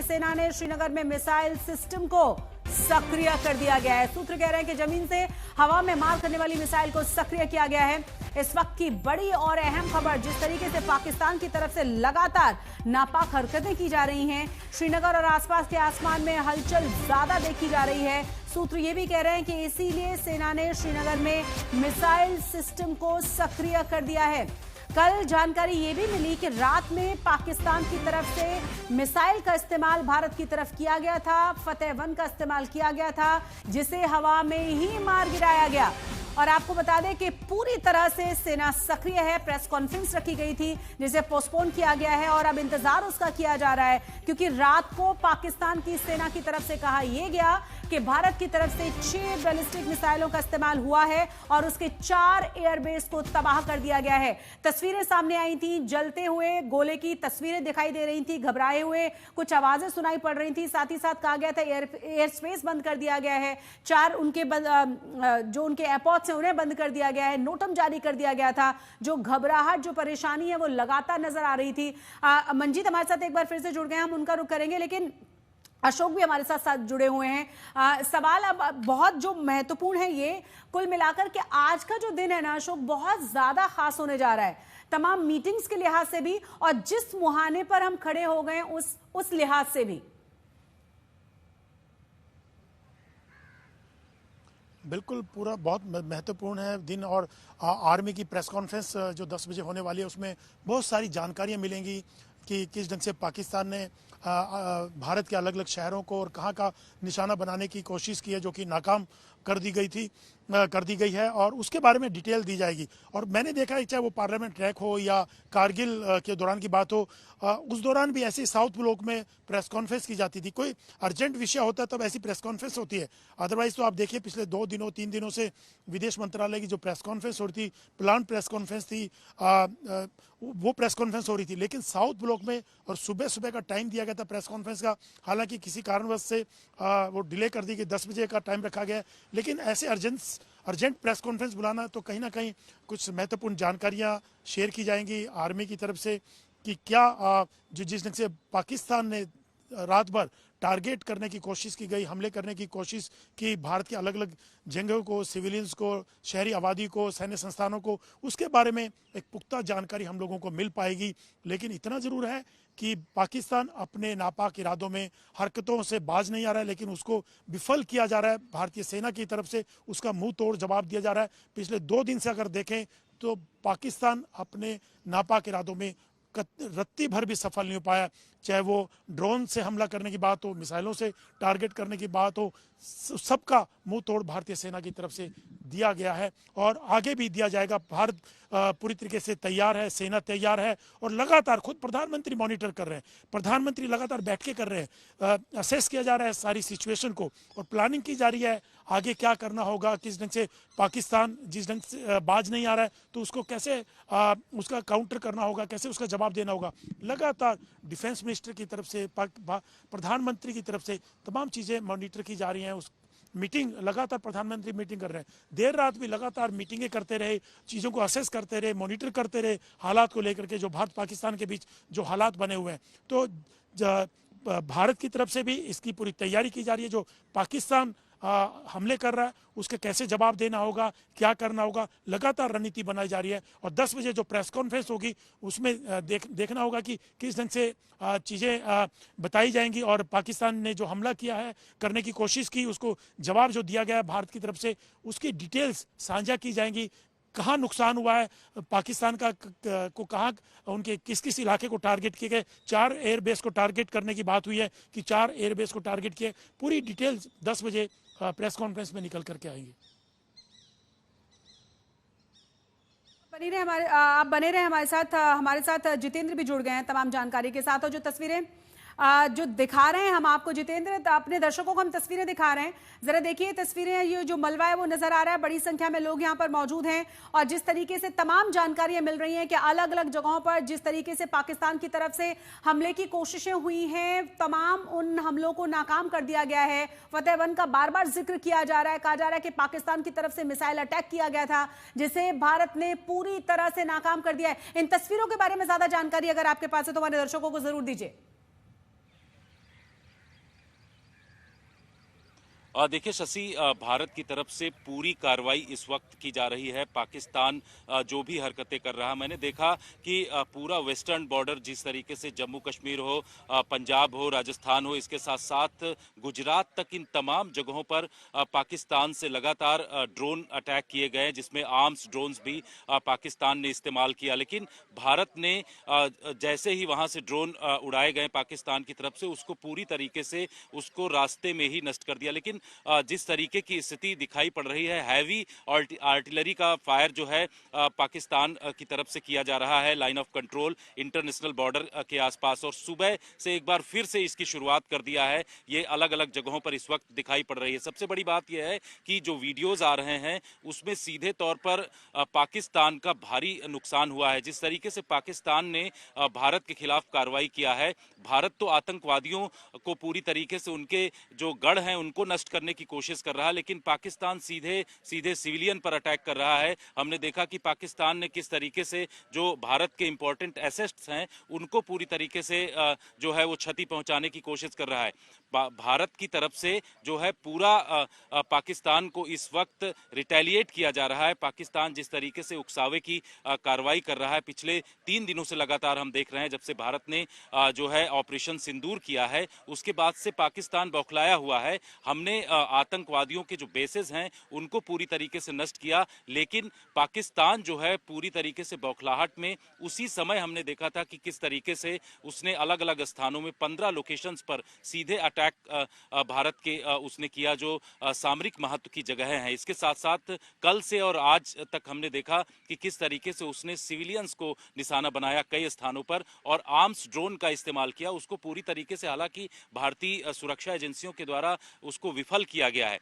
सेना ने श्रीनगर में मिसाइल सिस्टम को सक्रिय कर दिया गया है। सूत्र कह रहे हैं कि जमीन से हवा में मार करने वाली मिसाइल को सक्रिय किया गया है। इस वक्त की बड़ी और अहम खबर, जिस तरीके से पाकिस्तान की तरफ से लगातार नापाक हरकतें की जा रही हैं, श्रीनगर और आसपास के आसमान में हलचल ज्यादा देखी जा रही है। सूत्र ये भी कह रहे हैं कि इसीलिए सेना ने श्रीनगर में मिसाइल सिस्टम को सक्रिय कर दिया है। कल जानकारी ये भी मिली कि रात में पाकिस्तान की तरफ से मिसाइल का इस्तेमाल भारत की तरफ किया गया था, फतेह 1 का इस्तेमाल किया गया था, जिसे हवा में ही मार गिराया गया। और आपको बता दें कि पूरी तरह से सेना सक्रिय है। प्रेस कॉन्फ्रेंस रखी गई थी जिसे पोस्टपोन किया गया है और अब इंतजार उसका किया जा रहा है, क्योंकि रात को पाकिस्तान की सेना की तरफ से कहा यह गया कि भारत की तरफ से 6 बैलिस्टिक मिसाइलों का इस्तेमाल हुआ है और उसके 4 एयरबेस को तबाह कर दिया गया है। तस्वीरें सामने आई थी, जलते हुए गोले की तस्वीरें दिखाई दे रही थी, घबराए हुए कुछ आवाजें सुनाई पड़ रही थी। साथ ही साथ कहा गया था एयर स्पेस बंद कर दिया गया है। 4 उनके जो उनके एयरपोर्ट से उन्हें बंद कर दिया गया है। नोटम जारी कर दिया गया था। जो घबराहट, जो परेशानी है वो लगातार नजर आ रही थी। मंजीत हमारे साथ एक बार फिर से जुड़ गए, हम उनका रुख करेंगे, लेकिन अशोक भी हमारे साथ जुड़े हुए हैं। सवाल अब बहुत जो महत्वपूर्ण है, ये कुल मिलाकर के आज का जो दिन है ना अशोक, बहुत ज्यादा खास होने जा रहा है, तमाम मीटिंग्स के लिहाज से भी और जिस मुहाने पर हम खड़े हो गए उस लिहाज से भी। बिल्कुल, पूरा बहुत महत्वपूर्ण है दिन। और आर्मी की प्रेस कॉन्फ्रेंस जो 10 बजे होने वाली है, उसमें बहुत सारी जानकारियां मिलेंगी कि किस ढंग से पाकिस्तान ने भारत के अलग अलग शहरों को और कहाँ का निशाना बनाने की कोशिश की है, जो कि नाकाम कर दी गई है, और उसके बारे में डिटेल दी जाएगी। और मैंने देखा है, चाहे वो पार्लियामेंट ट्रैक हो या कारगिल के दौरान की बात हो, उस दौरान भी ऐसे साउथ ब्लॉक में प्रेस कॉन्फ्रेंस की जाती थी। कोई अर्जेंट विषय होता है तब ऐसी प्रेस कॉन्फ्रेंस होती है। अदरवाइज तो आप देखिए पिछले 2-3 दिनों से विदेश मंत्रालय की जो प्रेस कॉन्फ्रेंस हो रही थी, प्लान प्रेस कॉन्फ्रेंस थी, वो प्रेस कॉन्फ्रेंस हो रही थी। लेकिन साउथ ब्लॉक में और सुबह सुबह का टाइम दिया गया था प्रेस कॉन्फ्रेंस का, हालांकि किसी कारणवश से वो डिले कर दी गई, 10 बजे का टाइम रखा गया है। लेकिन ऐसे अर्जेंट प्रेस कॉन्फ्रेंस बुलाना तो कहीं ना कहीं कुछ महत्वपूर्ण जानकारियां शेयर की जाएंगी आर्मी की तरफ से कि क्या जो जिस ढंग से पाकिस्तान ने रात भर टारगेट करने की कोशिश की गई, हमले करने की कोशिश की भारत के अलग अलग जगहों को, सिविलियंस को, शहरी आबादी को, सैन्य संस्थानों को, उसके बारे में एक पुख्ता जानकारी हम लोगों को मिल पाएगी। लेकिन इतना ज़रूर है कि पाकिस्तान अपने नापाक इरादों में हरकतों से बाज नहीं आ रहा है, लेकिन उसको विफल किया जा रहा है। भारतीय सेना की तरफ से उसका मुंह तोड़ जवाब दिया जा रहा है। पिछले 2 दिन से अगर देखें तो पाकिस्तान अपने नापाक इरादों में रत्ती भर भी सफल नहीं हो पाया, चाहे वो ड्रोन से हमला करने की बात हो, मिसाइलों से टारगेट करने की बात हो, सबका मुंह तोड़ भारतीय सेना की तरफ से दिया गया है और आगे भी दिया जाएगा। भारत पूरी तरीके से तैयार है, सेना तैयार है और लगातार खुद प्रधानमंत्री मॉनिटर कर रहे हैं, प्रधानमंत्री लगातार बैठकें कर रहे हैं, असेस किया जा रहा है सारी सिचुएशन को और प्लानिंग की जा रही है आगे क्या करना होगा, किस ढंग से पाकिस्तान जिस ढंग से बाज नहीं आ रहा है तो उसको कैसे उसका काउंटर करना होगा, कैसे उसका जवाब देना होगा। लगातार डिफेंस मिनिस्टर की तरफ से, प्रधानमंत्री की तरफ से तमाम चीज़ें मॉनिटर की जा रही हैं। उस मीटिंग लगातार प्रधानमंत्री मीटिंग कर रहे हैं, देर रात भी लगातार मीटिंगें करते रहे, चीज़ों को असेस करते रहे, मॉनिटर करते रहे हालात को लेकर के, जो भारत पाकिस्तान के बीच जो हालात बने हुए हैं। तो भारत की तरफ से भी इसकी पूरी तैयारी की जा रही है। जो पाकिस्तान हमले कर रहा है उसके कैसे जवाब देना होगा, क्या करना होगा, लगातार रणनीति बनाई जा रही है। और 10 बजे जो प्रेस कॉन्फ्रेंस होगी उसमें देखना होगा कि किस ढंग से चीज़ें बताई जाएंगी और पाकिस्तान ने जो हमला किया है, करने की कोशिश की, उसको जवाब जो दिया गया है भारत की तरफ से, उसकी डिटेल्स साझा की जाएंगी। कहाँ नुकसान हुआ है पाकिस्तान को, कहाँ उनके किस किस इलाके को टारगेट किए गए, 4 एयरबेस को टारगेट करने की बात हुई है कि 4 एयरबेस को टारगेट किए। पूरी डिटेल्स 10 बजे प्रेस कॉन्फ्रेंस में निकल करके आएंगी। आप बने रहे हमारे साथ जितेंद्र भी जुड़ गए हैं तमाम जानकारी के साथ। और जो तस्वीरें जो दिखा रहे हैं हम आपको जितेंद्र, तो अपने दर्शकों को हम तस्वीरें दिखा रहे हैं, जरा देखिए तस्वीरें। ये जो मलबा है वो नजर आ रहा है, बड़ी संख्या में लोग यहाँ पर मौजूद हैं और जिस तरीके से तमाम जानकारियां मिल रही हैं कि अलग अलग जगहों पर जिस तरीके से पाकिस्तान की तरफ से हमले की कोशिशें हुई हैं, तमाम उन हमलों को नाकाम कर दिया गया है। फतेह 1 का बार बार जिक्र किया जा रहा है, कहा जा रहा है कि पाकिस्तान की तरफ से मिसाइल अटैक किया गया था जिसे भारत ने पूरी तरह से नाकाम कर दिया है। इन तस्वीरों के बारे में ज्यादा जानकारी अगर आपके पास है तो हमारे दर्शकों को जरूर दीजिए। देखिए शशि, भारत की तरफ से पूरी कार्रवाई इस वक्त की जा रही है। पाकिस्तान जो भी हरकतें कर रहा, मैंने देखा कि पूरा वेस्टर्न बॉर्डर जिस तरीके से जम्मू कश्मीर हो, पंजाब हो, राजस्थान हो, इसके साथ साथ गुजरात तक, इन तमाम जगहों पर पाकिस्तान से लगातार ड्रोन अटैक किए गए, जिसमें आर्म्स ड्रोन्स भी पाकिस्तान ने इस्तेमाल किया। लेकिन भारत ने जैसे ही वहां से ड्रोन उड़ाए गए पाकिस्तान की तरफ से, उसको पूरी तरीके से उसको रास्ते में ही नष्ट कर दिया। लेकिन जिस तरीके की स्थिति दिखाई पड़ रही है, हैवी आर्टिलरी का फायर जो है पाकिस्तान की तरफ से किया जा रहा है line of control international border के आसपास, और सुबह से एक बार फिर से इसकी शुरुआत कर दिया है। ये अलग अलग जगहों पर इस वक्त दिखाई पड़ रही है। सबसे बड़ी बात यह है कि जो वीडियोज आ रहे हैं उसमें सीधे तौर पर पाकिस्तान का भारी नुकसान हुआ है। जिस तरीके से पाकिस्तान ने भारत के खिलाफ कार्रवाई किया है, भारत तो आतंकवादियों को पूरी तरीके से उनके जो गढ़ हैं उनको नष्ट करने की कोशिश कर रहा है, लेकिन पाकिस्तान सीधे सीधे सिविलियन पर अटैक कर रहा है। हमने देखा कि पाकिस्तान ने किस तरीके से जो भारत के इंपॉर्टेंट एसेट्स हैं उनको पूरी तरीके से जो है वो क्षति पहुंचाने की कोशिश कर रहा है। भारत की तरफ से जो है पूरा पाकिस्तान को इस वक्त रिटेलिएट किया जा रहा है। पाकिस्तान जिस तरीके से उकसावे की कार्रवाई कर रहा है, पिछले 3 दिनों से लगातार हम देख रहे हैं, जब से भारत ने जो है ऑपरेशन सिंदूर किया है उसके बाद से पाकिस्तान बौखलाया हुआ है। हमने आतंकवादियों के जो बेसेस हैं उनको पूरी तरीके से नष्ट किया, लेकिन पाकिस्तान जो है पूरी तरीके से बौखलाहट में, उसी समय हमने देखा था कि किस तरीके से उसने अलग अलग स्थानों में 15 लोकेशंस पर सीधे अटैक भारत के उसने किया जो सामरिक महत्व की जगह हैं। इसके साथ साथ कल से और आज तक हमने देखा कि किस तरीके से उसने सिविलियंस को निशाना बनाया कई स्थानों पर, और आर्म्स ड्रोन का इस्तेमाल किया। उसको पूरी तरीके से हालांकि भारतीय सुरक्षा एजेंसियों के द्वारा उसको विफल किया गया है।